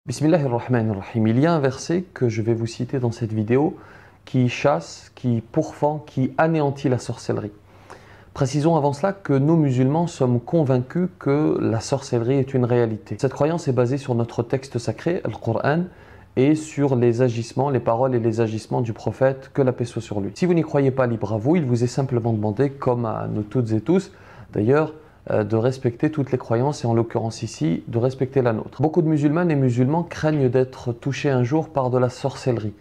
Bismillahirrahmanirrahim. Il y a un verset que je vais vous citer dans cette vidéo qui chasse, qui pourfend, qui anéantit la sorcellerie. Précisons avant cela que nous musulmans sommes convaincus que la sorcellerie est une réalité. Cette croyance est basée sur notre texte sacré, le Coran, et sur les agissements, les paroles et les agissements du prophète, que la paix soit sur lui. Si vous n'y croyez pas, libre à vous, il vous est simplement demandé, comme à nous toutes et tous, d'ailleurs, de respecter toutes les croyances et en l'occurrence ici, de respecter la nôtre. Beaucoup de musulmanes et musulmans craignent d'être touchés un jour par de la sorcellerie.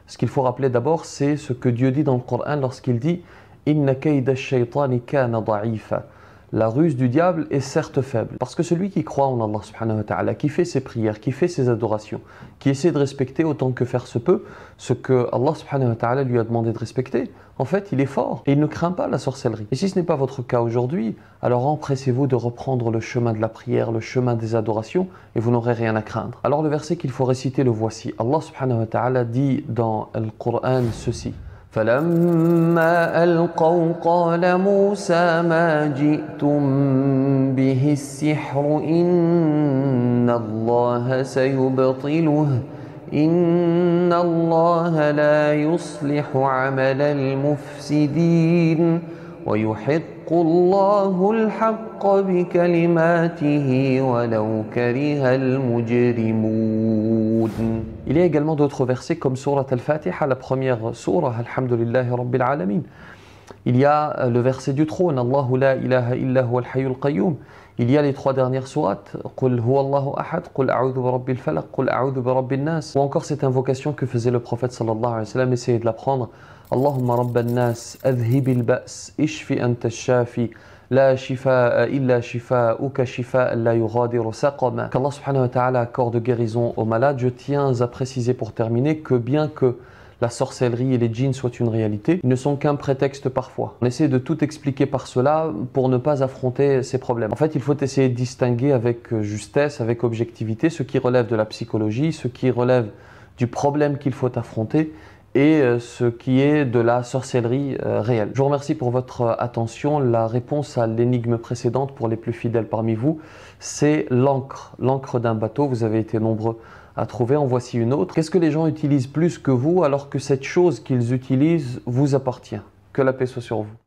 Ce qu'il faut rappeler d'abord, c'est ce que Dieu dit dans le Coran lorsqu'il dit « Inna kayda ash-shaytani kana da'ifa » La ruse du diable est certes faible. Parce que celui qui croit en Allah subhanahu wa ta'ala, qui fait ses prières, qui fait ses adorations, qui essaie de respecter autant que faire se peut ce que Allah subhanahu wa ta'ala lui a demandé de respecter, en fait, il est fort et il ne craint pas la sorcellerie. Et si ce n'est pas votre cas aujourd'hui, alors empressez-vous de reprendre le chemin de la prière, le chemin des adorations et vous n'aurez rien à craindre. Alors le verset qu'il faut réciter, le voici. Allah subhanahu wa ta'ala dit dans le Coran ceci. فلما ألقوا قال موسى ما جئتم به السحر إن الله سيبطله إن الله لا يصلح عمل المفسدين ويحق الله الحق بكلماته ولو كره المجرمون. Il y a également d'autres versets comme Surat Al-Fatiha, la première surah, Alhamdulillahi Rabbil Alamin. Il y a le verset du trône, Allahu la ilaha illa huwa al-hayyul qayyum. Il y a les trois dernières sourates, Qul huwa Allahu ahad, Qul a'udhu bi rabbil falaq, Qul a'udhu bi rabbin nas. Ou encore cette invocation que faisait le prophète sallallahu alayhi wa sallam, essayez de l'apprendre. Allahumma rabban nas, adhibil ba's, ishfi anta shafi. La shifa'a illa shifa'uka shifa'a la yughadiru saqama. Qu'Allah subhanahu wa ta'ala accorde guérison aux malades. Je tiens à préciser pour terminer que bien que la sorcellerie et les djinns soient une réalité, ils ne sont qu'un prétexte parfois. On essaie de tout expliquer par cela pour ne pas affronter ces problèmes. En fait, il faut essayer de distinguer avec justesse, avec objectivité, ce qui relève de la psychologie, ce qui relève du problème qu'il faut affronter et ce qui est de la sorcellerie réelle. Je vous remercie pour votre attention. La réponse à l'énigme précédente pour les plus fidèles parmi vous, c'est l'encre. L'encre d'un bateau, vous avez été nombreux à trouver. En voici une autre. Qu'est-ce que les gens utilisent plus que vous alors que cette chose qu'ils utilisent vous appartient? Que la paix soit sur vous.